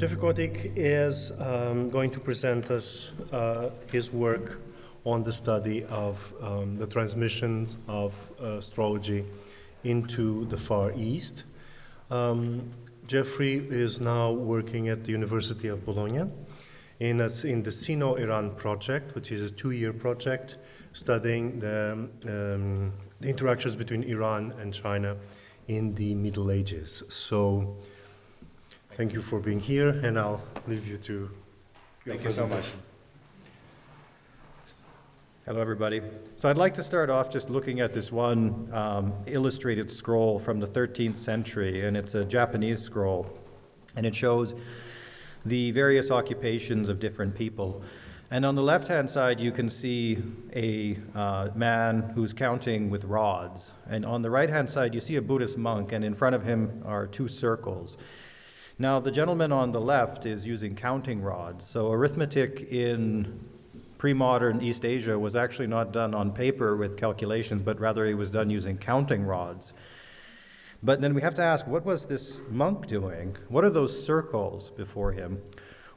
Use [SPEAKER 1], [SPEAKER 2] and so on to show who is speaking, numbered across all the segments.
[SPEAKER 1] Jeffrey Kotyk is going to present us his work on the study of the transmissions of astrology into the Far East. Jeffrey is now working at the University of Bologna in the Sino-Iran project, which is a 2-year project studying the interactions between Iran and China in the Middle Ages. So, thank you for being here, and I'll leave you to your
[SPEAKER 2] Thank you so much.
[SPEAKER 1] presentation.
[SPEAKER 2] Hello, everybody. So I'd like to start off just looking at this one illustrated scroll from the 13th century, and it's a Japanese scroll, and it shows the various occupations of different people. And on the left-hand side, you can see a man who's counting with rods. And on the right-hand side, you see a Buddhist monk, and in front of him are 2 circles. Now, the gentleman on the left is using counting rods. So arithmetic in pre-modern East Asia was actually not done on paper with calculations, but rather it was done using counting rods. But then we have to ask, what was this monk doing? What are those circles before him?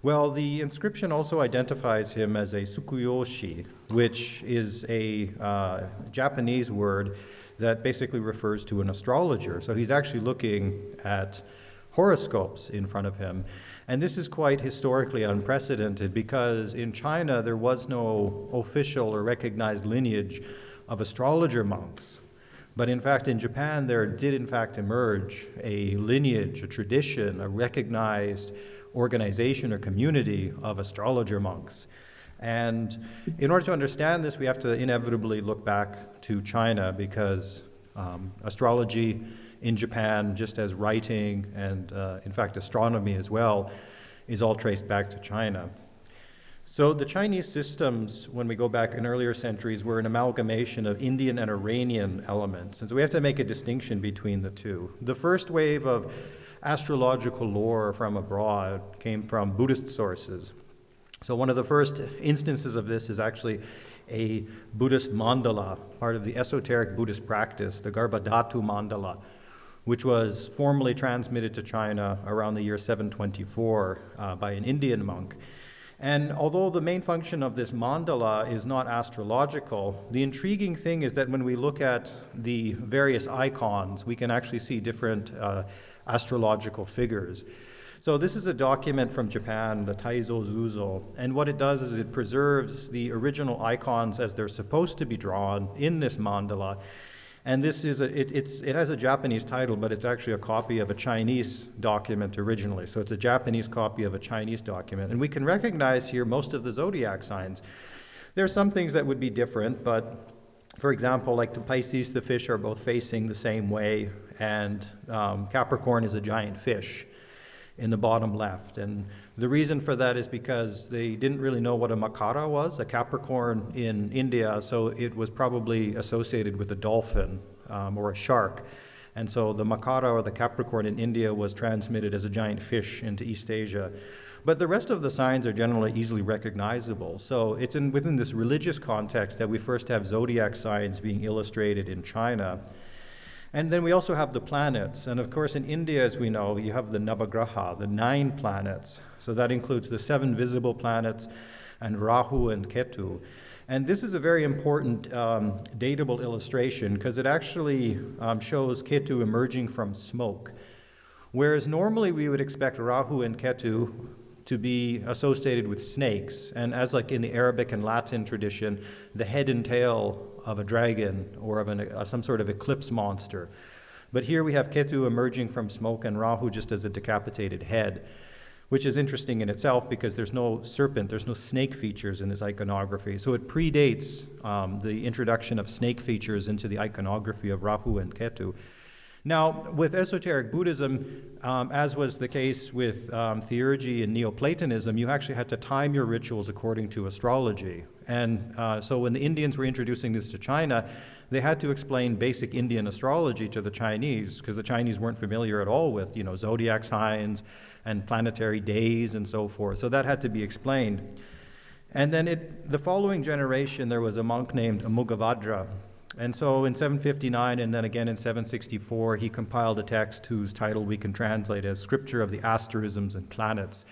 [SPEAKER 2] Well, the inscription also identifies him as a tsukuyoshi, which is a Japanese word that basically refers to an astrologer. So he's actually looking at horoscopes in front of him. And this is quite historically unprecedented because in China there was no official or recognized lineage of astrologer monks. But in fact, in Japan, there did in fact emerge a lineage, a tradition, a recognized organization or community of astrologer monks. And in order to understand this, we have to inevitably look back to China because astrology in Japan, just as writing and in fact astronomy as well, is all traced back to China. So the Chinese systems, when we go back in earlier centuries, were an amalgamation of Indian and Iranian elements. And so we have to make a distinction between the two. The first wave of astrological lore from abroad came from Buddhist sources. So one of the first instances of this is actually a Buddhist mandala, part of the esoteric Buddhist practice, the Garbhadhatu mandala, which was formally transmitted to China around the year 724 by an Indian monk. And although the main function of this mandala is not astrological, the intriguing thing is that when we look at the various icons, we can actually see different astrological figures. So this is a document from Japan, the Taizo Zuzo, and what it does is it preserves the original icons as they're supposed to be drawn in this mandala. And this is it has a Japanese title, but it's actually a copy of a Chinese document originally. So it's a Japanese copy of a Chinese document. And we can recognize here most of the zodiac signs. There are some things that would be different, but for example, like the Pisces, the fish are both facing the same way, and Capricorn is a giant fish in the bottom left. And the reason for that is because they didn't really know what a Makara was, a Capricorn in India, so it was probably associated with a dolphin or a shark. And so the Makara or the Capricorn in India was transmitted as a giant fish into East Asia. But the rest of the signs are generally easily recognizable. So it's within this religious context that we first have zodiac signs being illustrated in China. And then we also have the planets. And of course, in India, as we know, you have the Navagraha, the 9 planets. So that includes the 7 visible planets and Rahu and Ketu. And this is a very important datable illustration because it actually shows Ketu emerging from smoke. Whereas normally we would expect Rahu and Ketu to be associated with snakes. And as like in the Arabic and Latin tradition, the head and tail of a dragon or of some sort of eclipse monster. But here we have Ketu emerging from smoke and Rahu just as a decapitated head, which is interesting in itself because there's no serpent, there's no snake features in this iconography. So it predates the introduction of snake features into the iconography of Rahu and Ketu. Now, with esoteric Buddhism, as was the case with theurgy and Neoplatonism, you actually had to time your rituals according to astrology. And so when the Indians were introducing this to China, they had to explain basic Indian astrology to the Chinese because the Chinese weren't familiar at all with, zodiac signs and planetary days and so forth. So that had to be explained. And then the following generation, there was a monk named Amugavajra. And so in 759 and then again in 764, he compiled a text whose title we can translate as Scripture of the Asterisms and Planets.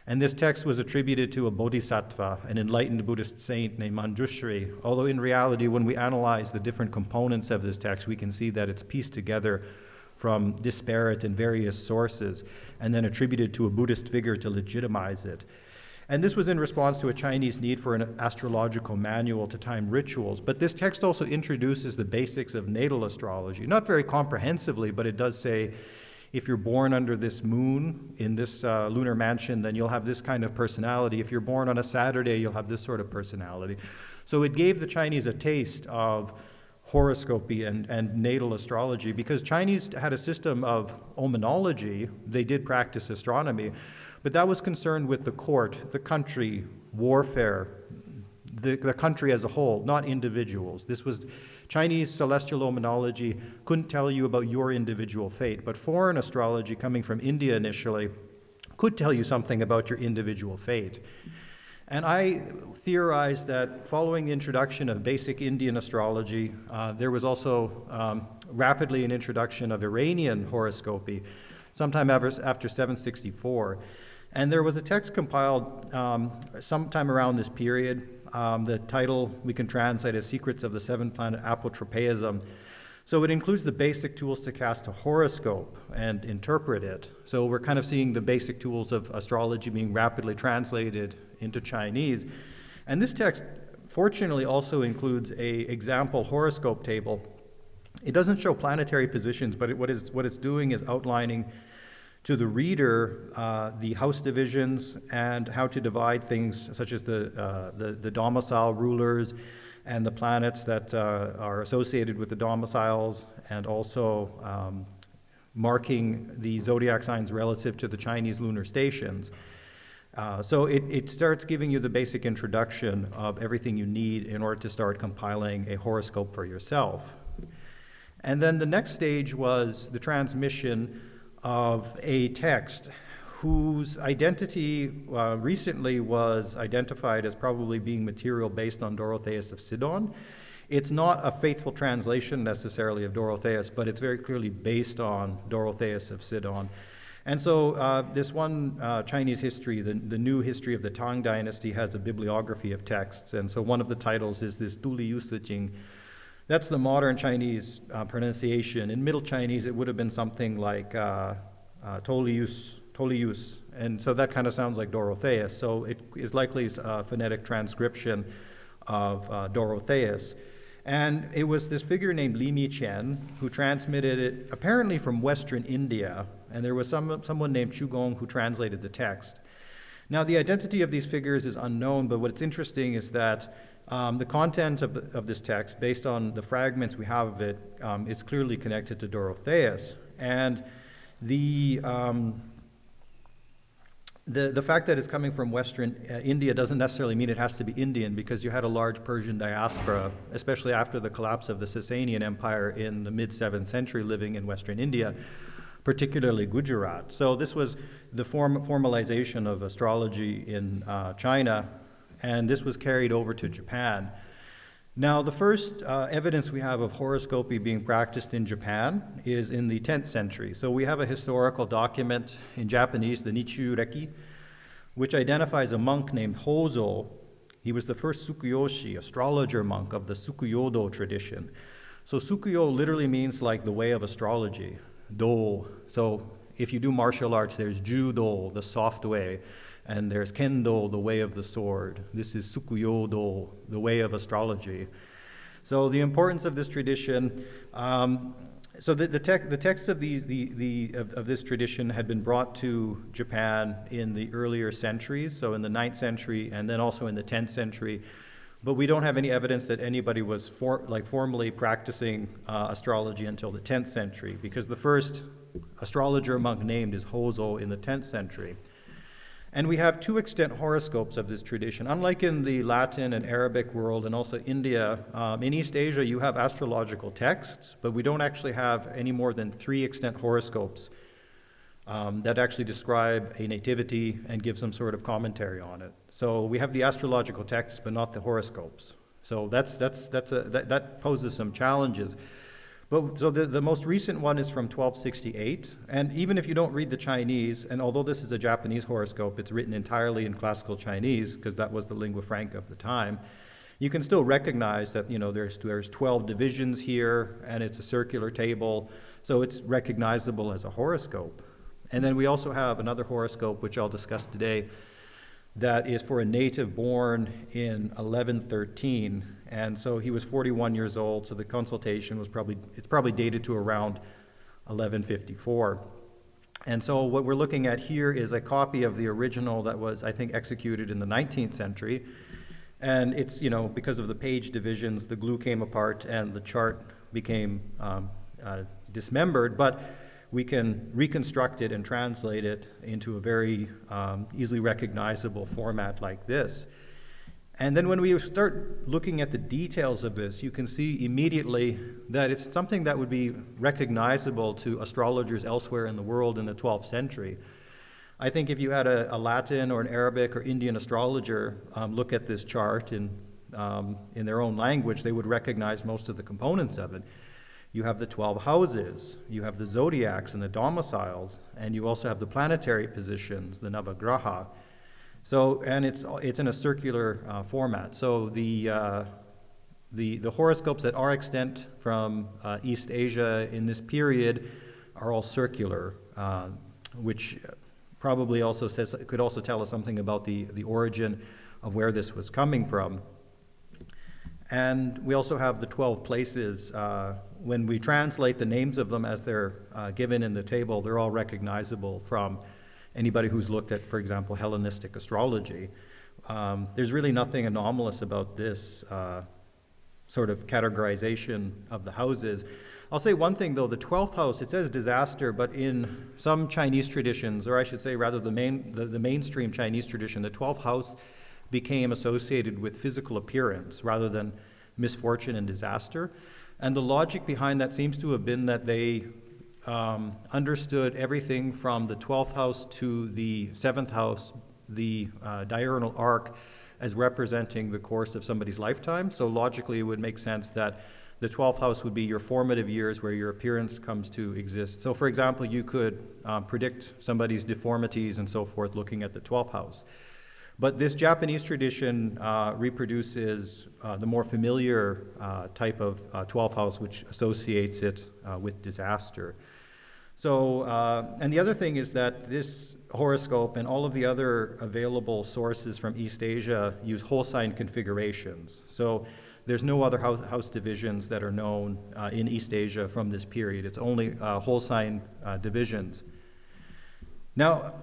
[SPEAKER 2] And this text was attributed to a bodhisattva, an enlightened Buddhist saint named Manjushri, although in reality, when we analyze the different components of this text, we can see that it's pieced together from disparate and various sources, and then attributed to a Buddhist figure to legitimize it. And this was in response to a Chinese need for an astrological manual to time rituals. But this text also introduces the basics of natal astrology, not very comprehensively, but it does say, if you're born under this moon in this lunar mansion, then you'll have this kind of personality. If you're born on a Saturday, you'll have this sort of personality. So it gave the Chinese a taste of horoscopy and natal astrology, because Chinese had a system of omenology. They did practice astronomy, but that was concerned with the court, the country, warfare, the country as a whole, not individuals. This was Chinese celestial omenology couldn't tell you about your individual fate, but foreign astrology coming from India initially could tell you something about your individual fate. And I theorize that following the introduction of basic Indian astrology, there was also rapidly an introduction of Iranian horoscopy, sometime after 764. And there was a text compiled sometime around this period. The title we can translate as Secrets of the Seven-Planet Apotropeism. So it includes the basic tools to cast a horoscope and interpret it. So we're kind of seeing the basic tools of astrology being rapidly translated into Chinese. And this text, fortunately, also includes a example horoscope table. It doesn't show planetary positions, but what it's doing is outlining to the reader the house divisions and how to divide things such as the domicile rulers and the planets that are associated with the domiciles, and also marking the zodiac signs relative to the Chinese lunar stations. So it starts giving you the basic introduction of everything you need in order to start compiling a horoscope for yourself. And then the next stage was the transmission of a text whose identity recently was identified as probably being material based on Dorotheus of Sidon. It's not a faithful translation necessarily of Dorotheus, but it's very clearly based on Dorotheus of Sidon. And so this one Chinese history, the new history of the Tang Dynasty, has a bibliography of texts. And so one of the titles is this Du Li Yu Si Jing. That's the modern Chinese pronunciation. In Middle Chinese, it would have been something like Tolius, and so that kind of sounds like Dorotheus. So it is likely a phonetic transcription of Dorotheus. And it was this figure named Li Mi Qian who transmitted it apparently from Western India, and there was someone named Chu Gong who translated the text. Now, the identity of these figures is unknown, but what's interesting is that the content of this text, based on the fragments we have of it, is clearly connected to Dorotheus. And the fact that it's coming from Western India doesn't necessarily mean it has to be Indian, because you had a large Persian diaspora, especially after the collapse of the Sasanian Empire in the mid-7th century, living in Western India, particularly Gujarat. So this was the formalization of astrology in China, and this was carried over to Japan. Now, the first evidence we have of horoscopy being practiced in Japan is in the 10th century. So we have a historical document in Japanese, the Nichiu Reki, which identifies a monk named Hozo. He was the first Tsukuyoshi, astrologer monk of the Tsukuyodo tradition. So Tsukuyo literally means like the way of astrology, do. So if you do martial arts, there's Judo, the soft way, and there's Kendo, the way of the sword. This is Tsukuyodo, the way of astrology. So the importance of this tradition, so the texts of of this tradition had been brought to Japan in the earlier centuries, so in the 9th century and then also in the 10th century. But we don't have any evidence that anybody was formally practicing astrology until the 10th century, because the first astrologer monk named is Hozo in the 10th century. And we have two extant horoscopes of this tradition. Unlike in the Latin and Arabic world and also India, in East Asia you have astrological texts, but we don't actually have any more than 3 extant horoscopes that actually describe a nativity and give some sort of commentary on it. So we have the astrological texts, but not the horoscopes. So that poses some challenges. But so the most recent one is from 1268, and even if you don't read the Chinese, and although this is a Japanese horoscope, it's written entirely in classical Chinese because that was the lingua franca of the time. You can still recognize that there's 12 divisions here, and it's a circular table, so it's recognizable as a horoscope. And then we also have another horoscope, which I'll discuss today, that is for a native born in 1113, and so he was 41 years old, so the consultation was probably dated to around 1154. And so what we're looking at here is a copy of the original that was, I think, executed in the 19th century, and it's, because of the page divisions, the glue came apart and the chart became dismembered, but we can reconstruct it and translate it into a very easily recognizable format like this. And then when we start looking at the details of this, you can see immediately that it's something that would be recognizable to astrologers elsewhere in the world in the 12th century. I think if you had a Latin or an Arabic or Indian astrologer look at this chart in their own language, they would recognize most of the components of it. You have the 12 houses, you have the zodiacs and the domiciles, and you also have the planetary positions, the navagraha. So, and it's in a circular format. So the horoscopes that are extant from East Asia in this period are all circular, which probably also could also tell us something about the origin of where this was coming from. And we also have the 12 places. When we translate the names of them as they're given in the table, they're all recognizable from anybody who's looked at, for example, Hellenistic astrology. There's really nothing anomalous about this sort of categorization of the houses. I'll say one thing, though. The 12th house, it says disaster, but in some Chinese traditions, or I should say rather the mainstream Chinese tradition, the 12th house became associated with physical appearance rather than misfortune and disaster. And the logic behind that seems to have been that they understood everything from the 12th house to the 7th house, the diurnal arc, as representing the course of somebody's lifetime. So logically, it would make sense that the 12th house would be your formative years where your appearance comes to exist. So for example, you could predict somebody's deformities and so forth looking at the 12th house. But this Japanese tradition reproduces the more familiar type of 12th house, which associates it with disaster. So, and the other thing is that this horoscope and all of the other available sources from East Asia use whole sign configurations. So there's no other house divisions that are known in East Asia from this period. It's only whole sign divisions. Now,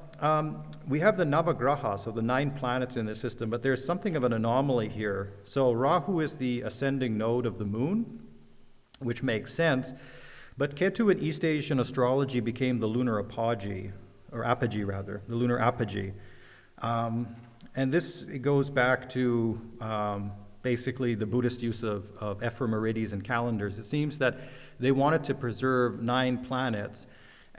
[SPEAKER 2] we have the Navagraha, so the 9 planets in the system, but there's something of an anomaly here. So Rahu is the ascending node of the moon, which makes sense, but Ketu in East Asian astrology became the lunar apogee, or apogee rather, the lunar apogee. And this goes back to basically the Buddhist use of ephemerides and calendars. It seems that they wanted to preserve 9 planets.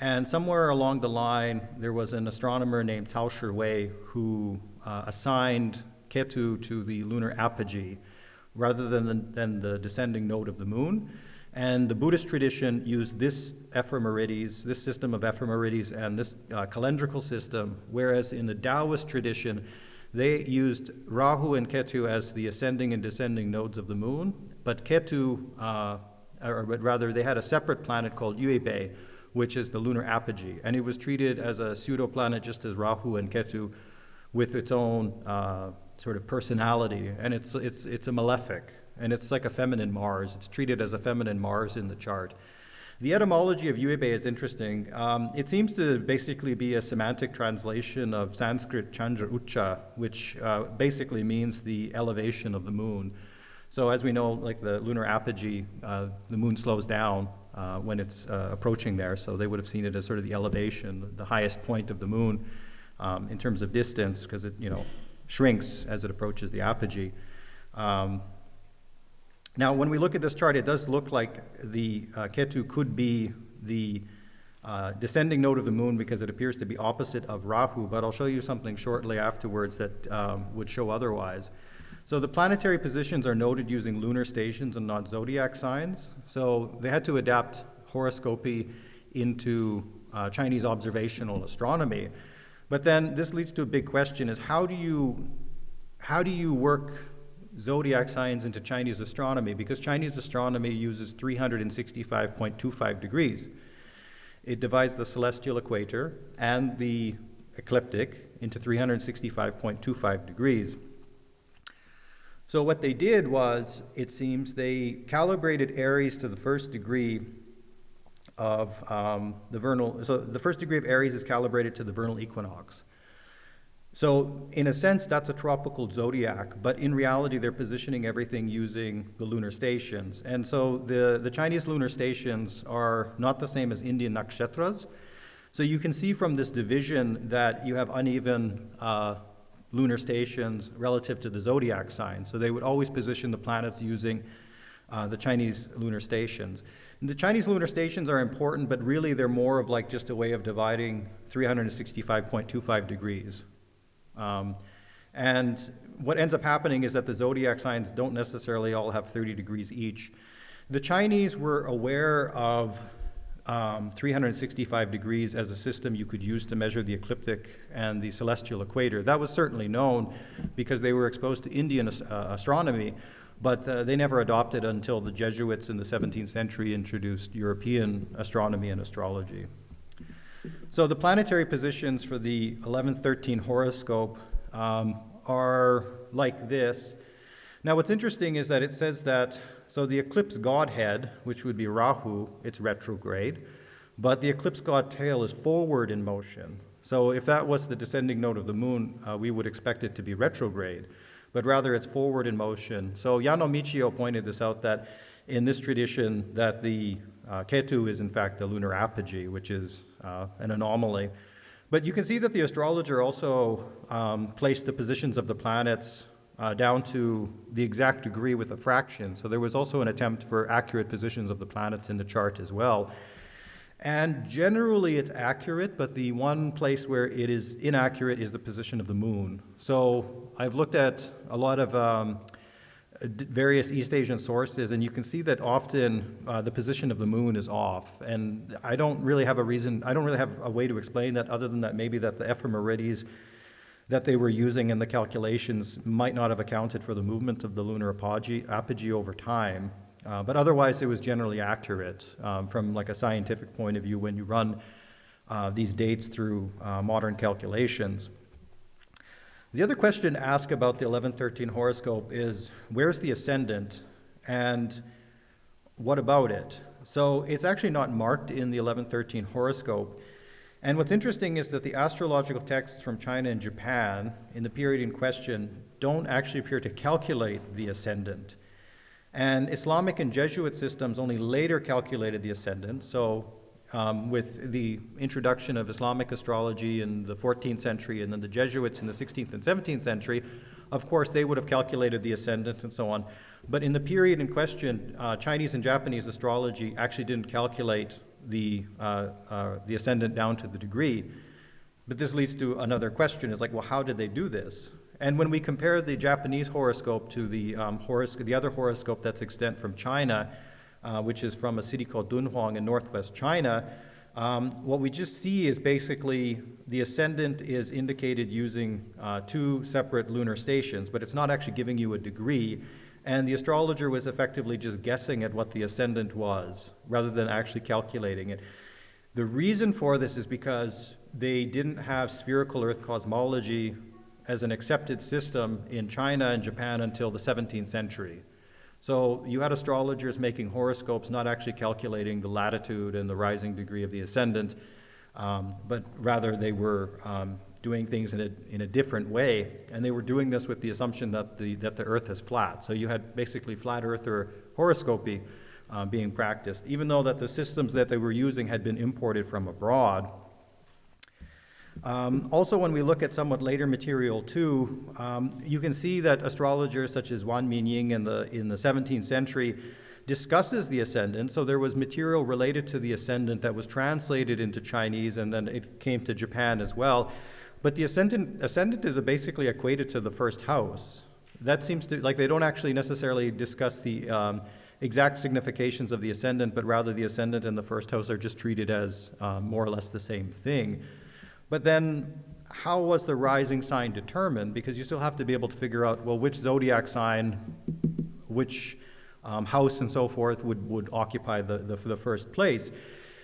[SPEAKER 2] And somewhere along the line, there was an astronomer named Cao Shi who assigned Ketu to the lunar apogee rather than the descending node of the moon. And the Buddhist tradition used this ephemerides, this system of ephemerides and this calendrical system, whereas in the Taoist tradition, they used Rahu and Ketu as the ascending and descending nodes of the moon, but Ketu, or rather they had a separate planet called Yuebei, which is the lunar apogee, and it was treated as a pseudo-planet just as Rahu and Ketu, with its own sort of personality, and it's a malefic, and it's like a feminine Mars. It's treated as a feminine Mars in the chart. The etymology of Yuebei is interesting. It seems to basically be a semantic translation of Sanskrit Chandra Ucha, which basically means the elevation of the moon. So as we know, like the lunar apogee, the moon slows down when it's approaching there, so they would have seen it as sort of the elevation, the highest point of the moon in terms of distance, because it shrinks as it approaches the apogee. Now, when we look at this chart, it does look like the Ketu could be the descending node of the moon because it appears to be opposite of Rahu, but I'll show you something shortly afterwards that would show otherwise. So the planetary positions are noted using lunar stations and not zodiac signs. So they had to adapt horoscopy into Chinese observational astronomy. But then this leads to a big question: is how do you work zodiac signs into Chinese astronomy? Because Chinese astronomy uses 365.25 degrees. It divides the celestial equator and the ecliptic into 365.25 degrees. So what they did was, it seems, they calibrated Aries to the first degree of the vernal. So the first degree of Aries is calibrated to the vernal equinox. So in a sense, that's a tropical zodiac, but in reality, they're positioning everything using the lunar stations. And so the Chinese lunar stations are not the same as Indian nakshatras. So you can see from this division that you have uneven lunar stations relative to the zodiac sign. So they would always position the planets using the Chinese lunar stations. And the Chinese lunar stations are important, but really they're more of like just a way of dividing 365.25 degrees. And what ends up happening is that the zodiac signs don't necessarily all have 30 degrees each. The Chinese were aware of 365 degrees as a system you could use to measure the ecliptic and the celestial equator. That was certainly known because they were exposed to Indian astronomy, but they never adopted until the Jesuits in the 17th century introduced European astronomy and astrology. So the planetary positions for the 1113 horoscope are like this. Now what's interesting is that it says that, so the eclipse godhead, which would be Rahu, it's retrograde, but the eclipse god tail is forward in motion. So if that was the descending node of the moon, we would expect it to be retrograde, but rather it's forward in motion. So Yano Michio pointed this out, that in this tradition that the Ketu is in fact the lunar apogee, which is an anomaly. But you can see that the astrologer also placed the positions of the planets down to the exact degree with a fraction. So there was also an attempt for accurate positions of the planets in the chart as well. And generally it's accurate, but the one place where it is inaccurate is the position of the moon. So I've looked at a lot of various East Asian sources, and you can see that often the position of the moon is off. And I don't really have a way to explain that, other than that maybe that the ephemerides that they were using in the calculations might not have accounted for the movement of the lunar apogee over time. But otherwise, it was generally accurate from like a scientific point of view when you run these dates through modern calculations. The other question asked about the 1113 horoscope is, where's the ascendant and what about it? So it's actually not marked in the 1113 horoscope. And what's interesting is that the astrological texts from China and Japan in the period in question don't actually appear to calculate the ascendant. And Islamic and Jesuit systems only later calculated the ascendant. So with the introduction of Islamic astrology in the 14th century and then the Jesuits in the 16th and 17th century, of course, they would have calculated the ascendant and so on. But in the period in question, Chinese and Japanese astrology actually didn't calculate the ascendant down to the degree. But this leads to another question, is like, well, how did they do this? And when we compare the Japanese horoscope to the other horoscope that's extant from China, which is from a city called Dunhuang in northwest China, what we just see is basically the ascendant is indicated using two separate lunar stations, but it's not actually giving you a degree. And the astrologer was effectively just guessing at what the ascendant was, rather than actually calculating it. The reason for this is because they didn't have spherical Earth cosmology as an accepted system in China and Japan until the 17th century. So you had astrologers making horoscopes, not actually calculating the latitude and the rising degree of the ascendant, but rather they were doing things in a different way, and they were doing this with the assumption that the Earth is flat. So you had basically flat Earth or horoscopy being practiced, even though that the systems that they were using had been imported from abroad. Also, when we look at somewhat later material too, you can see that astrologers such as Wan Minying in the 17th century discusses the ascendant. So there was material related to the ascendant that was translated into Chinese, and then it came to Japan as well. But the ascendant is basically equated to the first house. that seems to, like, they don't actually necessarily discuss the exact significations of the ascendant, but rather the ascendant and the first house are just treated as more or less the same thing. But then, how was the rising sign determined? Because you still have to be able to figure out, well, which zodiac sign, which house and so forth would occupy the first place.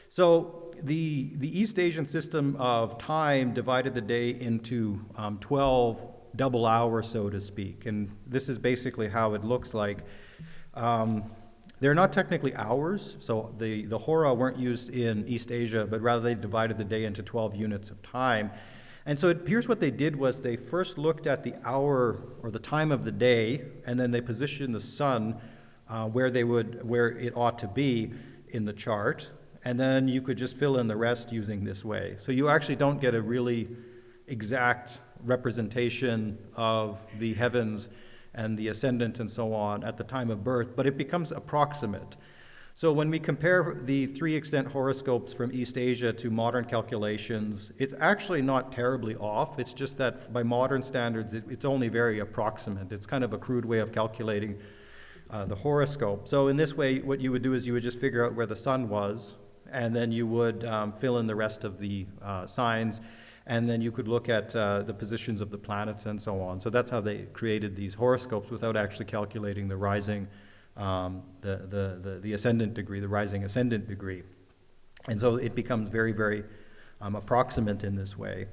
[SPEAKER 2] So the East Asian system of time divided the day into 12 double hours, so to speak. And this is basically how it looks like. They're not technically hours, so the hora weren't used in East Asia, but rather they divided the day into 12 units of time. And so here's what they did was they first looked at the hour or the time of the day, and then they positioned the sun where it ought to be in the chart, and then you could just fill in the rest using this way. So you actually don't get a really exact representation of the heavens and the ascendant and so on at the time of birth, but it becomes approximate. So when we compare the 3 extant horoscopes from East Asia to modern calculations, it's actually not terribly off. It's just that by modern standards, it's only very approximate. It's kind of a crude way of calculating the horoscope. So in this way, what you would do is you would just figure out where the sun was, and then you would fill in the rest of the signs, and then you could look at the positions of the planets and so on. So that's how they created these horoscopes without actually calculating the rising, the ascendant degree, the rising ascendant degree. And so it becomes very, very approximate in this way.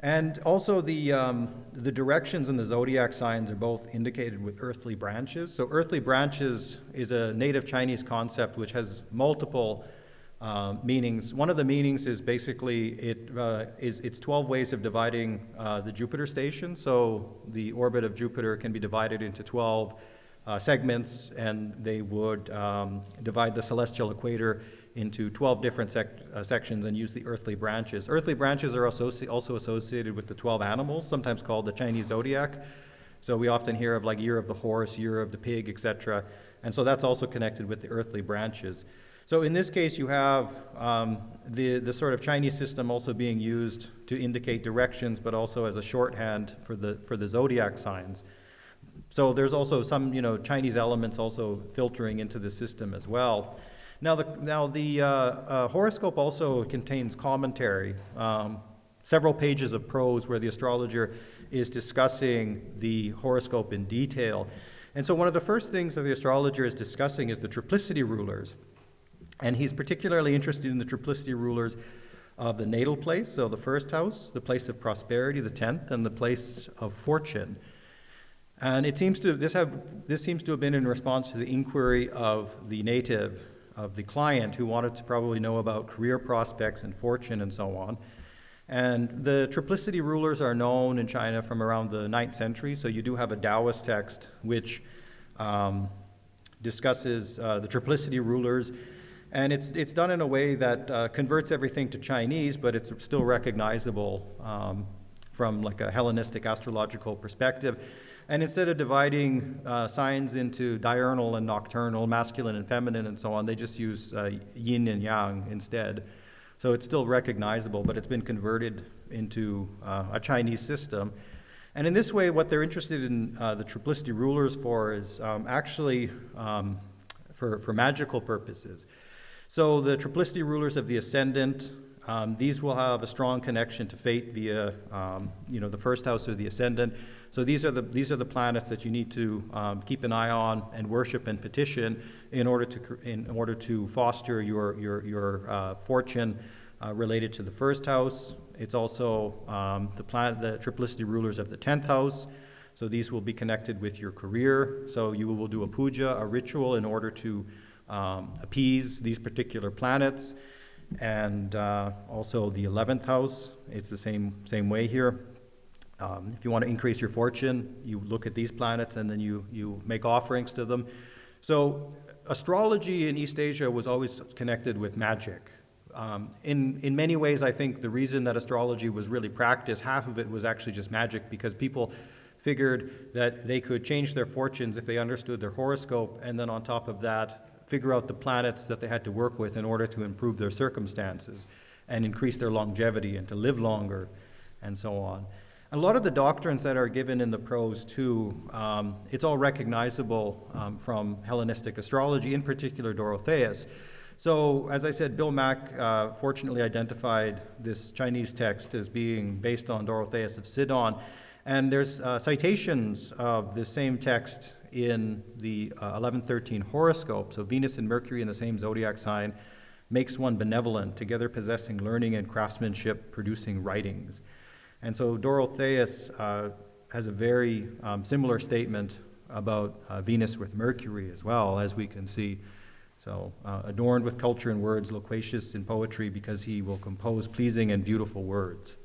[SPEAKER 2] And also the directions in the zodiac signs are both indicated with earthly branches. So earthly branches is a native Chinese concept which has multiple meanings. One of the meanings is basically it's 12 ways of dividing the Jupiter station. So the orbit of Jupiter can be divided into 12 segments, and they would divide the celestial equator into 12 different sections and use the earthly branches. Earthly branches are also associated with the 12 animals, sometimes called the Chinese zodiac. So we often hear of like year of the horse, year of the pig, etc. And so that's also connected with the earthly branches. So in this case, you have the sort of Chinese system also being used to indicate directions, but also as a shorthand for the zodiac signs. So there's also some Chinese elements also filtering into the system as well. Now the horoscope also contains commentary, several pages of prose where the astrologer is discussing the horoscope in detail. And so one of the first things that the astrologer is discussing is the triplicity rulers. And he's particularly interested in the triplicity rulers of the natal place, so the first house, the place of prosperity, the 10th, and the place of fortune. And this seems to have been in response to the inquiry of the native, of the client, who wanted to probably know about career prospects and fortune and so on. And the triplicity rulers are known in China from around the 9th century, so you do have a Taoist text which discusses the triplicity rulers. And it's done in a way that converts everything to Chinese, but it's still recognizable from like a Hellenistic astrological perspective. And instead of dividing signs into diurnal and nocturnal, masculine and feminine and so on, they just use yin and yang instead. So it's still recognizable, but it's been converted into a Chinese system. And in this way, what they're interested in the triplicity rulers for is actually for magical purposes. So the triplicity rulers of the ascendant, these will have a strong connection to fate via, the first house of the ascendant. So these are the planets that you need to keep an eye on and worship and petition in order to foster your fortune related to the first house. It's also the triplicity rulers of the 10th house. So these will be connected with your career. So you will do a puja, a ritual, in order to appease these particular planets. And also the 11th house, it's the same way here. If you want to increase your fortune, you look at these planets and then you make offerings to them. So astrology in East Asia was always connected with magic. In many ways, I think the reason that astrology was really practiced, half of it was actually just magic, because people figured that they could change their fortunes if they understood their horoscope, and then on top of that, figure out the planets that they had to work with in order to improve their circumstances and increase their longevity and to live longer and so on. A lot of the doctrines that are given in the prose too, it's all recognizable from Hellenistic astrology, in particular Dorotheus. So, as I said, Bill Mack fortunately identified this Chinese text as being based on Dorotheus of Sidon, and there's citations of the same text in the 1113 horoscope. So Venus and Mercury in the same zodiac sign makes one benevolent, together possessing learning and craftsmanship, producing writings. And so Dorotheus has a very similar statement about Venus with Mercury as well, as we can see. So adorned with culture and words, loquacious in poetry, because he will compose pleasing and beautiful words.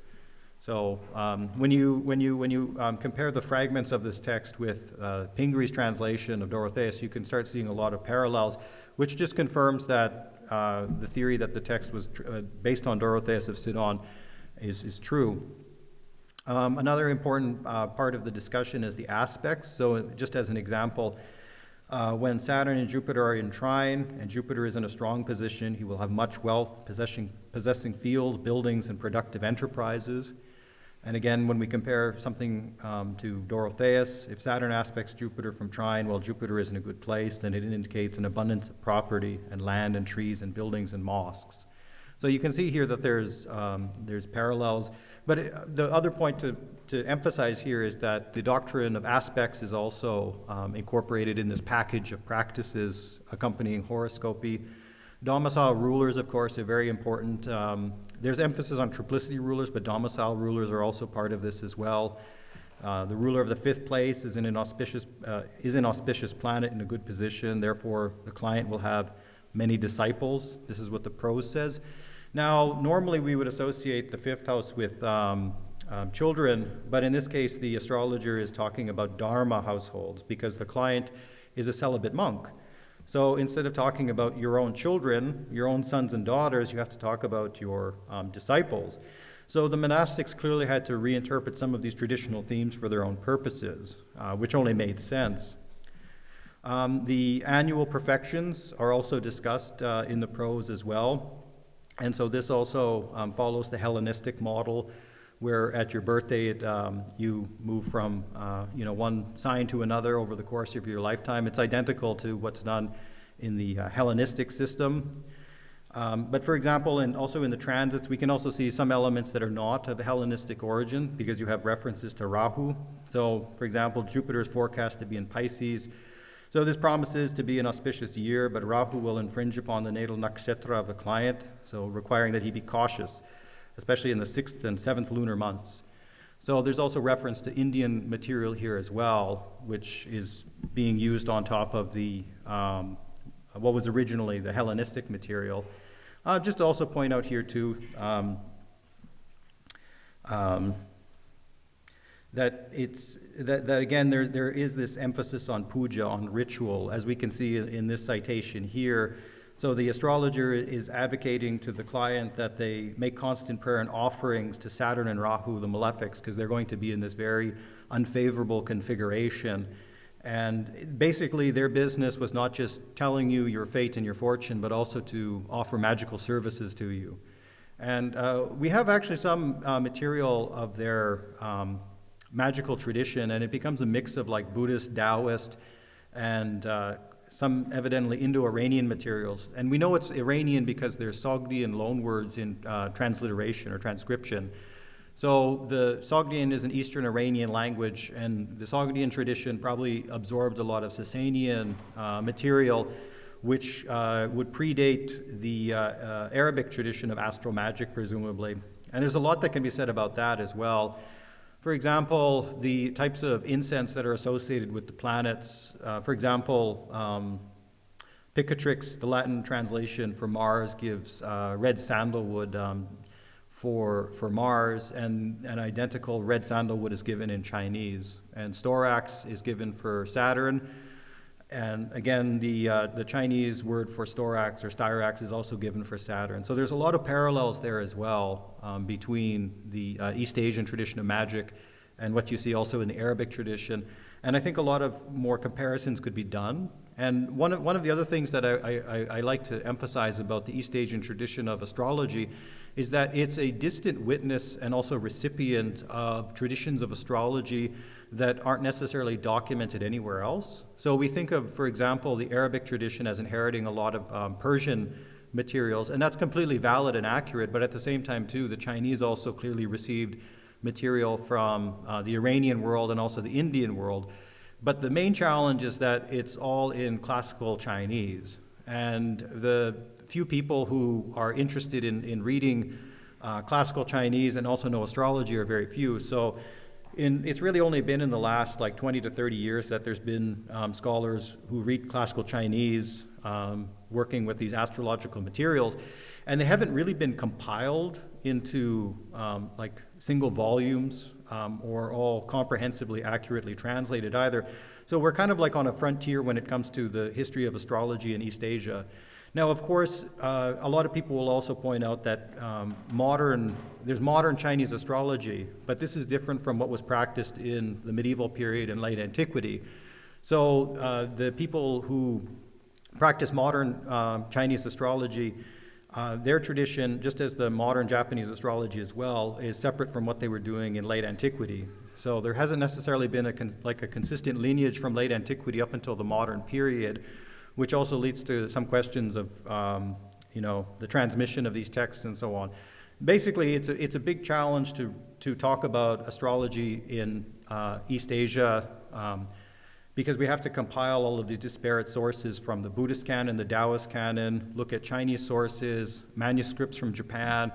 [SPEAKER 2] So when you compare the fragments of this text with Pingre's translation of Dorotheus, you can start seeing a lot of parallels, which just confirms that the theory that the text was based on Dorotheus of Sidon is true. Another important part of the discussion is the aspects. So just as an example, when Saturn and Jupiter are in trine, and Jupiter is in a strong position, he will have much wealth, possessing fields, buildings, and productive enterprises. And again, when we compare something to Dorotheus, if Saturn aspects Jupiter from trine while Jupiter is in a good place, then it indicates an abundance of property and land and trees and buildings and mosques. So you can see here that there's parallels. But the other point to emphasize here is that the doctrine of aspects is also incorporated in this package of practices accompanying horoscopy. Domicile rulers, of course, are very important. There's emphasis on triplicity rulers, but domicile rulers are also part of this as well. The ruler of the fifth place is in an auspicious planet in a good position. Therefore, the client will have many disciples. This is what the prose says. Now, normally we would associate the fifth house with children, but in this case, the astrologer is talking about dharma households because the client is a celibate monk. So instead of talking about your own children, your own sons and daughters, you have to talk about your disciples. So the monastics clearly had to reinterpret some of these traditional themes for their own purposes, which only made sense. The annual perfections are also discussed in the prose as well. And so this also follows the Hellenistic model, where at your birthday you move from one sign to another over the course of your lifetime. It's identical to what's done in the Hellenistic system. But for example, and also in the transits, we can also see some elements that are not of Hellenistic origin because you have references to Rahu. So for example, Jupiter is forecast to be in Pisces. So this promises to be an auspicious year, but Rahu will infringe upon the natal nakshatra of the client, so requiring that he be cautious, especially in the 6th and 7th lunar months. So there's also reference to Indian material here as well, which is being used on top of the what was originally the Hellenistic material. Just to also point out here too, that again there is this emphasis on puja, on ritual, as we can see in this citation here. So the astrologer is advocating to the client that they make constant prayer and offerings to Saturn and Rahu, the malefics, because they're going to be in this very unfavorable configuration. And basically their business was not just telling you your fate and your fortune, but also to offer magical services to you. And we have actually some material of their magical tradition, and it becomes a mix of like Buddhist, Taoist, and some evidently Indo-Iranian materials. And we know it's Iranian because there's Sogdian loanwords in transliteration or transcription. So the Sogdian is an Eastern Iranian language, and the Sogdian tradition probably absorbed a lot of Sasanian material, which would predate the Arabic tradition of astral magic, presumably. And there's a lot that can be said about that as well. For example, the types of incense that are associated with the planets. For example, Picatrix, the Latin translation for Mars, gives red sandalwood for Mars, and an identical red sandalwood is given in Chinese. And Storax is given for Saturn. And again, the Chinese word for storax or styrax is also given for Saturn. So there's a lot of parallels there as well between the East Asian tradition of magic and what you see also in the Arabic tradition. And I think a lot of more comparisons could be done. And one of the other things that I like to emphasize about the East Asian tradition of astrology is that it's a distant witness and also recipient of traditions of astrology that aren't necessarily documented anywhere else. So we think of, for example, the Arabic tradition as inheriting a lot of Persian materials, and that's completely valid and accurate, but at the same time, too, the Chinese also clearly received material from the Iranian world and also the Indian world. But the main challenge is that it's all in classical Chinese. And the few people who are interested in reading classical Chinese and also know astrology are very few. So it's really only been in the last like 20 to 30 years that there's been scholars who read classical Chinese working with these astrological materials. And they haven't really been compiled into like single volumes or all comprehensively accurately translated either. So we're kind of like on a frontier when it comes to the history of astrology in East Asia. Now, of course, a lot of people will also point out that there's modern Chinese astrology, but this is different from what was practiced in the medieval period and late antiquity. So the people who practice modern Chinese astrology, their tradition, just as the modern Japanese astrology as well, is separate from what they were doing in late antiquity. So there hasn't necessarily been a consistent lineage from late antiquity up until the modern period, which also leads to some questions of the transmission of these texts and so on. Basically, it's a big challenge to talk about astrology in East Asia because we have to compile all of these disparate sources from the Buddhist canon, the Taoist canon, look at Chinese sources, manuscripts from Japan,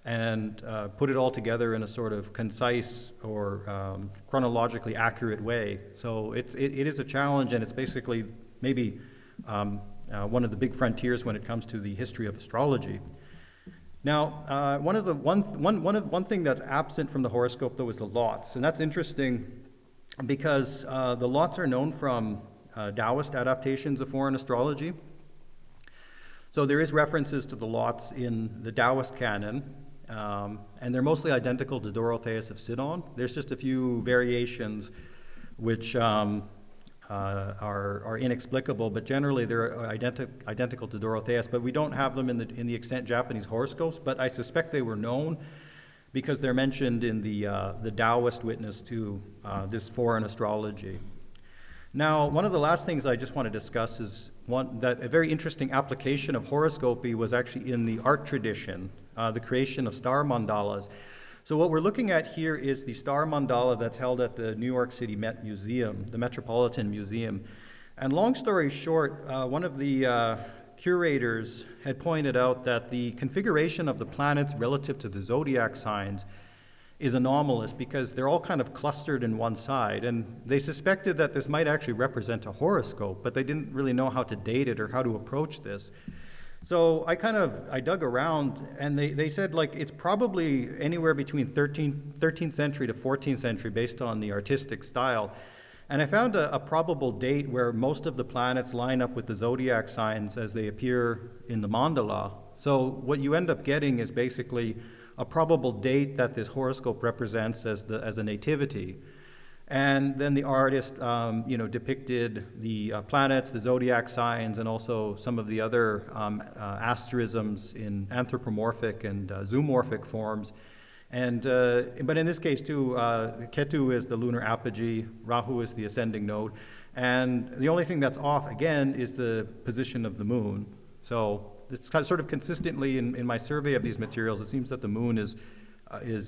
[SPEAKER 2] and put it all together in a sort of concise or chronologically accurate way. So it is a challenge, and it's basically maybe one of the big frontiers when it comes to the history of astrology. Now, one thing that's absent from the horoscope, though, is the lots, and that's interesting because the lots are known from Taoist adaptations of foreign astrology. So there is references to the lots in the Taoist canon, and they're mostly identical to Dorotheus of Sidon. There's just a few variations which are inexplicable, but generally they're identical to Dorotheus, but we don't have them in the extant Japanese horoscopes, but I suspect they were known because they're mentioned in the Taoist witness to this foreign astrology. Now, one of the last things I just want to discuss is that a very interesting application of horoscopy was actually in the art tradition, the creation of star mandalas. So what we're looking at here is the star mandala that's held at the New York City Met Museum, the Metropolitan Museum. And long story short, one of the curators had pointed out that the configuration of the planets relative to the zodiac signs is anomalous because they're all kind of clustered in one side. And they suspected that this might actually represent a horoscope, but they didn't really know how to date it or how to approach this. So I dug around, and they said like it's probably anywhere between 13th century to 14th century based on the artistic style. And I found a probable date where most of the planets line up with the zodiac signs as they appear in the mandala. So what you end up getting is basically a probable date that this horoscope represents as a nativity. And then the artist, depicted the planets, the zodiac signs, and also some of the other asterisms in anthropomorphic and zoomorphic forms. And but in this case too, Ketu is the lunar apogee, Rahu is the ascending node, and the only thing that's off again is the position of the moon. So it's kind of sort of consistently in my survey of these materials, it seems that the moon is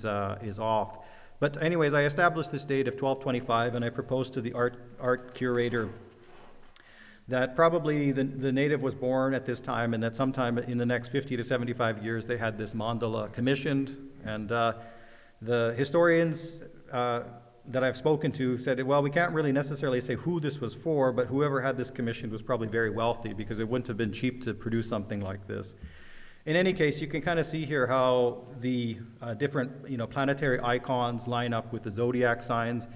[SPEAKER 2] off. But anyways, I established this date of 1225, and I proposed to the art curator that probably the native was born at this time, and that sometime in the next 50 to 75 years they had this mandala commissioned. And the historians that I've spoken to said, well, we can't really necessarily say who this was for, but whoever had this commissioned was probably very wealthy because it wouldn't have been cheap to produce something like this. In any case, you can kind of see here how the different planetary icons line up with the zodiac signs.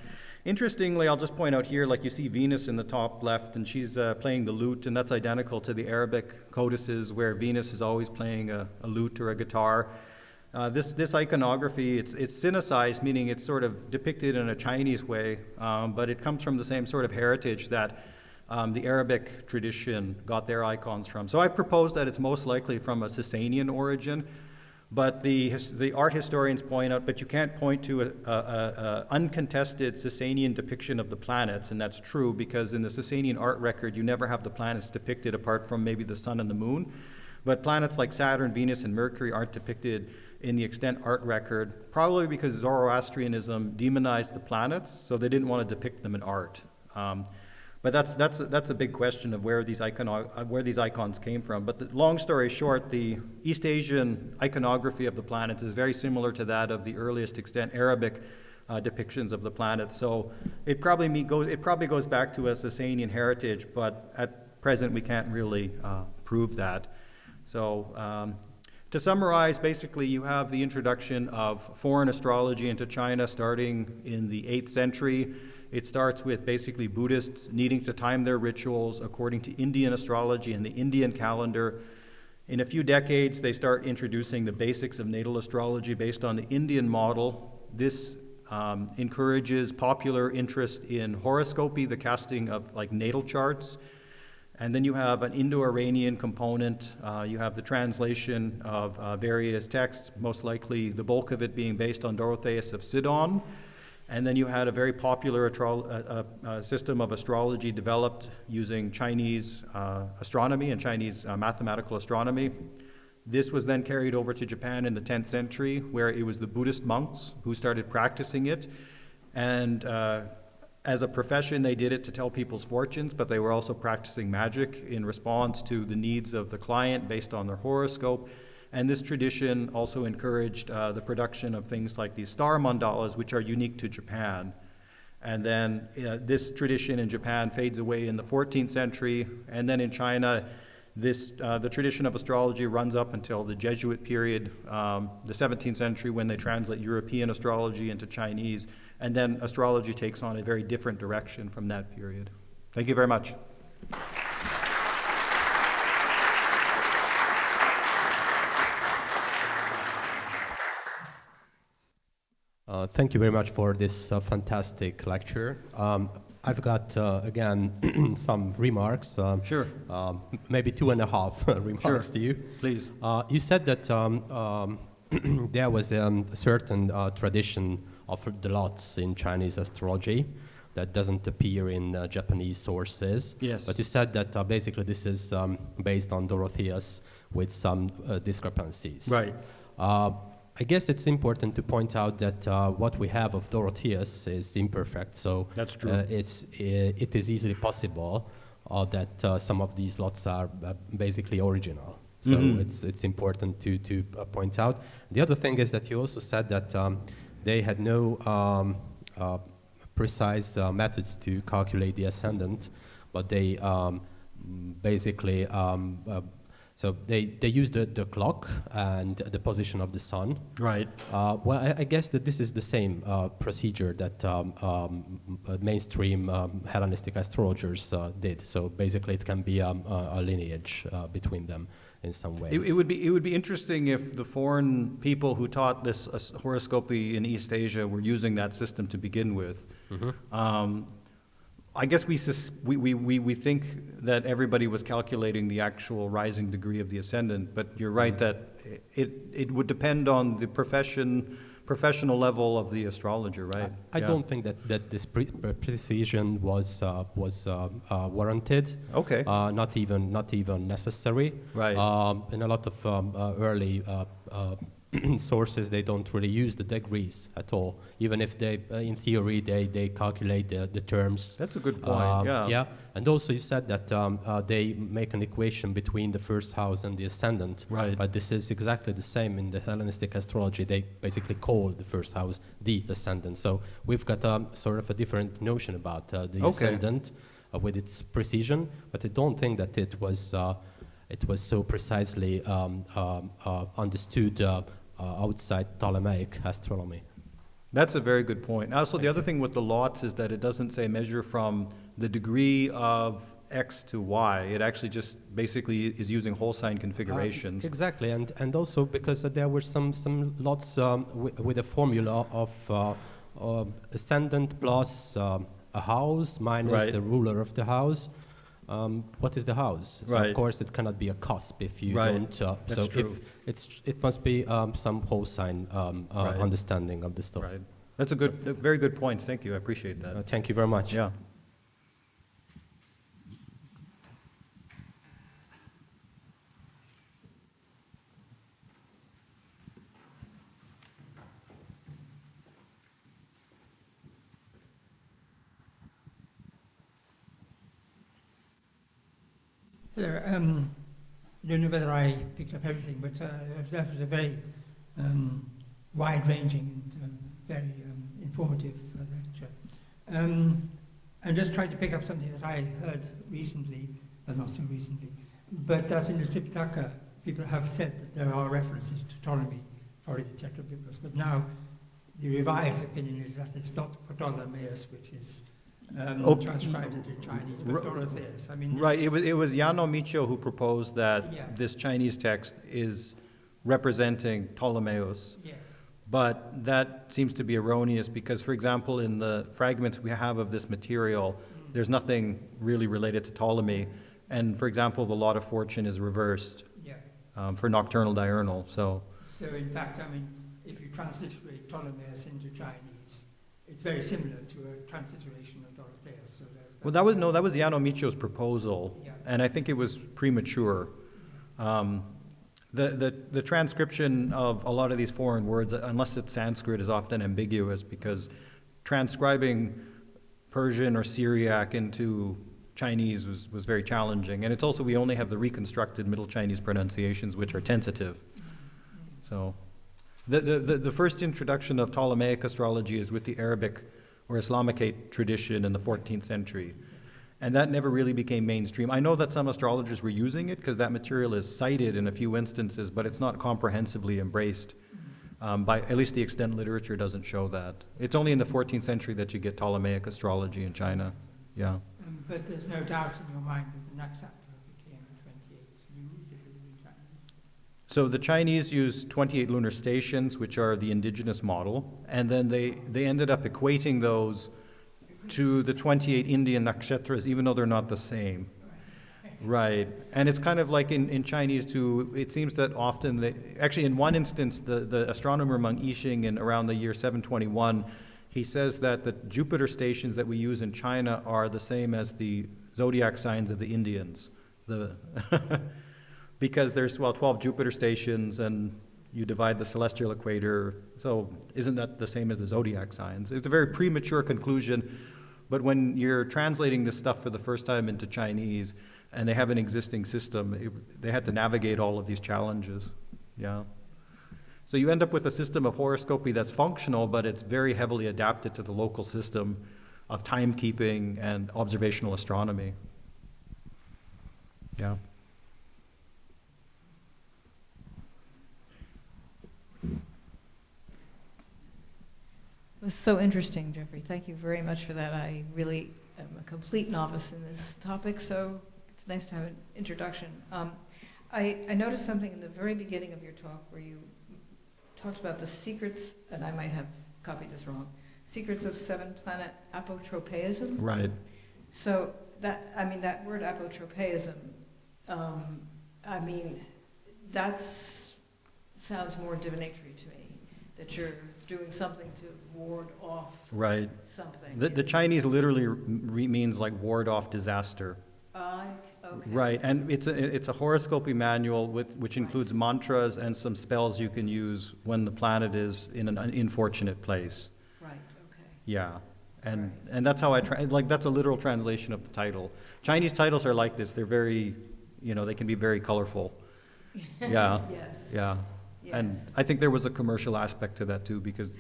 [SPEAKER 2] Interestingly, I'll just point out here, like you see Venus in the top left, and she's playing the lute, and that's identical to the Arabic codices where Venus is always playing a lute or a guitar. This iconography, it's Sinicized, meaning it's sort of depicted in a Chinese way, but it comes from the same sort of heritage that the Arabic tradition got their icons from. So I propose that it's most likely from a Sasanian origin, but the art historians point out, but you can't point to a uncontested Sasanian depiction of the planets, and that's true because in the Sasanian art record, you never have the planets depicted apart from maybe the sun and the moon. But planets like Saturn, Venus, and Mercury aren't depicted in the extant art record, probably because Zoroastrianism demonized the planets, so they didn't want to depict them in art. But that's a big question of where these icons came from. But the long story short, the East Asian iconography of the planets is very similar to that of the earliest extant Arabic depictions of the planets. So it probably goes back to a Sasanian heritage, but at present we can't really prove that. So to summarize, basically you have the introduction of foreign astrology into China starting in the 8th century. It starts with basically Buddhists needing to time their rituals according to Indian astrology and the Indian calendar. In a few decades, they start introducing the basics of natal astrology based on the Indian model. This encourages popular interest in horoscopy, the casting of like natal charts. And then you have an Indo-Iranian component. You have the translation of various texts, most likely the bulk of it being based on Dorotheus of Sidon. And then you had a very popular system of astrology developed using Chinese astronomy and Chinese mathematical astronomy. This was then carried over to Japan in the 10th century, where it was the Buddhist monks who started practicing it. And as a profession, they did it to tell people's fortunes, but they were also practicing magic in response to the needs of the client based on their horoscope. And this tradition also encouraged the production of things like these star mandalas, which are unique to Japan. And then this tradition in Japan fades away in the 14th century. And then in China, the tradition of astrology runs up until the Jesuit period, the 17th century, when they translate European astrology into Chinese. And then astrology takes on a very different direction from that period. Thank you very much.
[SPEAKER 3] Thank you very much for this fantastic lecture. I've got, again, some remarks.
[SPEAKER 2] Sure.
[SPEAKER 3] Maybe 2.5 remarks to you.
[SPEAKER 2] Please.
[SPEAKER 3] You said that there was a certain tradition of the lots in Chinese astrology that doesn't appear in Japanese sources.
[SPEAKER 2] Yes.
[SPEAKER 3] But you said that basically this is based on Dorotheus with some discrepancies.
[SPEAKER 2] Right.
[SPEAKER 3] I guess it's important to point out that what we have of Dorotheus is imperfect. So
[SPEAKER 2] that's true.
[SPEAKER 3] It is easily possible that some of these lots are basically original. So it's important to point out. The other thing is that you also said that they had no precise methods to calculate the ascendant, but they basically so they use the clock and the position of the sun.
[SPEAKER 2] Right.
[SPEAKER 3] Well, I guess that this is the same procedure that mainstream Hellenistic astrologers did. So basically, it can be a lineage between them in some ways.
[SPEAKER 2] It would be interesting if the foreign people who taught this horoscopy in East Asia were using that system to begin with. I guess we think that everybody was calculating the actual rising degree of the ascendant, but you're right that it would depend on the professional level of the astrologer, right?
[SPEAKER 3] I don't think that this precision was warranted.
[SPEAKER 2] Okay.
[SPEAKER 3] Not even necessary.
[SPEAKER 2] Right.
[SPEAKER 3] In a lot of early sources, they don't really use the degrees at all. Even if they, in theory, they calculate the terms.
[SPEAKER 2] That's a good point.
[SPEAKER 3] Yeah. And also, you said that they make an equation between the first house and the ascendant.
[SPEAKER 2] Right.
[SPEAKER 3] But this is exactly the same in the Hellenistic astrology. They basically call the first house the ascendant. So we've got sort of a different notion about the ascendant with its precision. But I don't think that it was so precisely understood outside Ptolemaic astronomy.
[SPEAKER 2] That's a very good point. Also, the other thing with the lots is that it doesn't say measure from the degree of X to Y. It actually just basically is using whole sign configurations.
[SPEAKER 3] Exactly, and also because there were some lots with a formula of ascendant plus a house minus the ruler of the house. what is the house? So
[SPEAKER 2] Right.
[SPEAKER 3] of course it cannot be a cusp if you
[SPEAKER 2] Right.
[SPEAKER 3] don't.
[SPEAKER 2] That's
[SPEAKER 3] So
[SPEAKER 2] true.
[SPEAKER 3] if it must be some whole sign
[SPEAKER 2] Right.
[SPEAKER 3] understanding of the stuff.
[SPEAKER 2] Right. That's a very good point. Thank you. I appreciate that.
[SPEAKER 3] Thank you very much.
[SPEAKER 2] Yeah.
[SPEAKER 4] Hello. I don't know whether I picked up everything, but that was a very wide-ranging and very informative lecture. I'm just trying to pick up something that I heard recently, well, not so recently, but that in the Tripitaka, people have said that there are references to Ptolemy, probably the Tetrabiblos, but now the revised opinion is that it's not Ptolemaeus, which is transcribed into Chinese, but Dorotheus. I mean,
[SPEAKER 2] Right. It was Yano Michio who proposed that
[SPEAKER 4] Yeah.
[SPEAKER 2] this Chinese text is representing Ptolemaeus.
[SPEAKER 4] Yes.
[SPEAKER 2] But that seems to be erroneous because, for example, in the fragments we have of this material, there's nothing really related to Ptolemy. And, for example, the lot of fortune is reversed
[SPEAKER 4] Yeah.
[SPEAKER 2] for nocturnal diurnal. So,
[SPEAKER 4] So in fact, I mean, if you transliterate Ptolemaeus into Chinese, it's very similar to a transliteration of Dorotheus. So there's
[SPEAKER 2] well, that was Yano Michio's proposal,
[SPEAKER 4] Yeah.
[SPEAKER 2] and I think it was premature. The transcription of a lot of these foreign words, unless it's Sanskrit, is often ambiguous because transcribing Persian or Syriac into Chinese was very challenging. And it's also, we only have the reconstructed Middle Chinese pronunciations, which are tentative. So the first introduction of Ptolemaic astrology is with the Arabic or Islamicate tradition in the 14th century. And that never really became mainstream. I know that some astrologers were using it because that material is cited in a few instances, but it's not comprehensively embraced by at least the extant literature doesn't show that. It's only in the 14th century that you get Ptolemaic astrology in China. Yeah.
[SPEAKER 4] but there's no doubt in your mind that the Nakshatra became 28 used in Chinese.
[SPEAKER 2] So the Chinese use 28 lunar stations, which are the indigenous model, and then they ended up equating those to the 28 Indian nakshatras, even though they're not the same. Right. And it's kind of like in Chinese too, it seems that often, actually in one instance, the astronomer Meng Yixing in around the year 721, he says that the Jupiter stations that we use in China are the same as the zodiac signs of the Indians. Because there's, 12 Jupiter stations and you divide the celestial equator, so isn't that the same as the zodiac signs? It's a very premature conclusion, but when you're translating this stuff for the first time into Chinese, and they have an existing system, they had to navigate all of these challenges. Yeah. So you end up with a system of horoscopy that's functional, but it's very heavily adapted to the local system of timekeeping and observational astronomy. Yeah.
[SPEAKER 5] It was so interesting, Jeffrey. Thank you very much for that. I really am a complete novice in this topic, so it's nice to have an introduction. I noticed something in the very beginning of your talk where you talked about the secrets, and I might have copied this wrong, secrets of seven-planet apotropeism.
[SPEAKER 2] Right.
[SPEAKER 5] So that, I mean, that word apotropeism, I mean, that sounds more divinatory to me, that you're doing something to ward off
[SPEAKER 2] Right.
[SPEAKER 5] something.
[SPEAKER 2] The Chinese literally means like ward off disaster.
[SPEAKER 5] Okay.
[SPEAKER 2] Right, and it's a horoscopy manual which includes mantras and some spells you can use when the planet is in an unfortunate place.
[SPEAKER 5] Right, okay.
[SPEAKER 2] Yeah, and that's how that's a literal translation of the title. Chinese titles are like this. They're very, they can be very colorful. Yeah.
[SPEAKER 5] Yes.
[SPEAKER 2] Yeah. And
[SPEAKER 5] Yes.
[SPEAKER 2] I think there was a commercial aspect to that too, because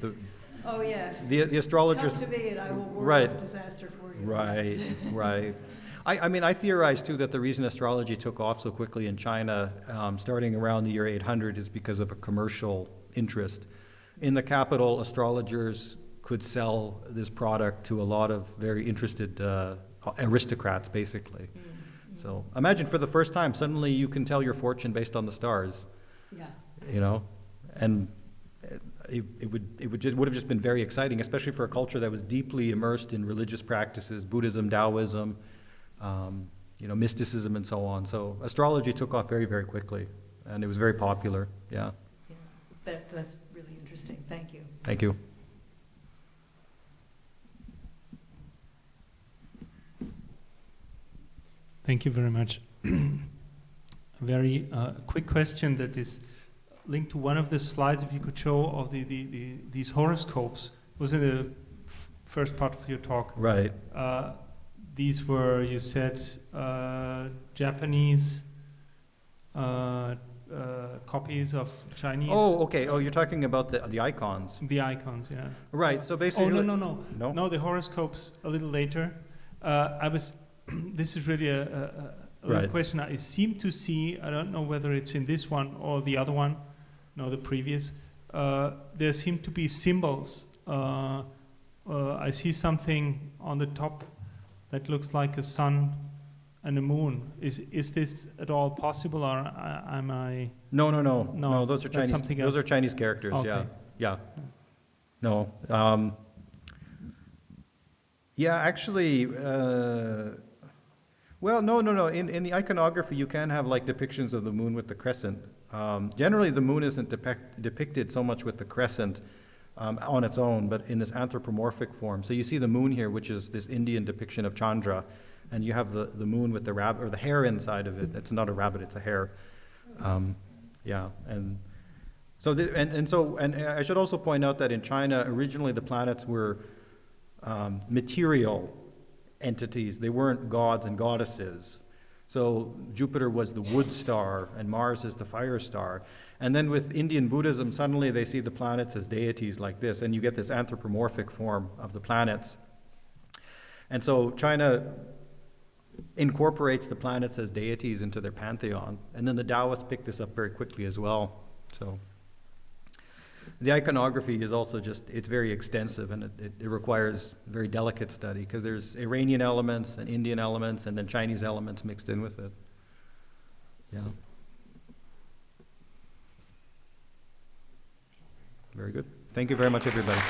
[SPEAKER 5] Oh, yes.
[SPEAKER 2] the astrologers.
[SPEAKER 5] Come to me and I will ward
[SPEAKER 2] Right.
[SPEAKER 5] off disaster for you.
[SPEAKER 2] Right,
[SPEAKER 5] Yes.
[SPEAKER 2] right. I mean, I theorize too that the reason astrology took off so quickly in China, starting around the year 800, is because of a commercial interest. In the capital, astrologers could sell this product to a lot of very interested aristocrats, basically. So imagine for the first time, suddenly you can tell your fortune based on the stars,
[SPEAKER 5] Yeah.
[SPEAKER 2] and it would have just been very exciting, especially for a culture that was deeply immersed in religious practices, Buddhism, Taoism, mysticism and so on. So astrology took off very, very quickly, and it was very popular. Yeah.
[SPEAKER 5] That's really interesting. Thank you.
[SPEAKER 2] Thank you.
[SPEAKER 6] Thank you very much. A very quick question that is linked to one of the slides, if you could show, of these horoscopes. Was in the first part of your talk.
[SPEAKER 2] Right.
[SPEAKER 6] These were, you said, Japanese copies of Chinese.
[SPEAKER 2] Oh, okay. Oh, you're talking about the icons.
[SPEAKER 6] The icons, yeah.
[SPEAKER 2] Right. So basically.
[SPEAKER 6] Oh, no.
[SPEAKER 2] No?
[SPEAKER 6] No, the horoscopes a little later. This is really a little
[SPEAKER 2] Right.
[SPEAKER 6] question. I seem to see, I don't know whether it's in this one or the other one, no, the previous. There seem to be symbols. I see something on the top that looks like a sun and a moon. Is this at all possible, or am I?
[SPEAKER 2] No.
[SPEAKER 6] No,
[SPEAKER 2] Those are
[SPEAKER 6] that's
[SPEAKER 2] Chinese.
[SPEAKER 6] something
[SPEAKER 2] Those
[SPEAKER 6] else.
[SPEAKER 2] are Chinese characters.
[SPEAKER 6] Okay.
[SPEAKER 2] Yeah. No. Yeah. Actually. Well, no. In the iconography, you can have like depictions of the moon with the crescent. Generally, the moon isn't depicted so much with the crescent on its own, but in this anthropomorphic form. So you see the moon here, which is this Indian depiction of Chandra, and you have the moon with the rabbit or the hare inside of it. It's not a rabbit; it's a hare. Yeah, and so and I should also point out that in China, originally the planets were material entities. They weren't gods and goddesses. So Jupiter was the wood star and Mars is the fire star. And then with Indian Buddhism, suddenly they see the planets as deities like this, and you get this anthropomorphic form of the planets. And so China incorporates the planets as deities into their pantheon. And then the Taoists pick this up very quickly as well. So the iconography is also it's very extensive, and it requires very delicate study because there's Iranian elements and Indian elements and then Chinese elements mixed in with it. Yeah. Very good. Thank you very much, everybody.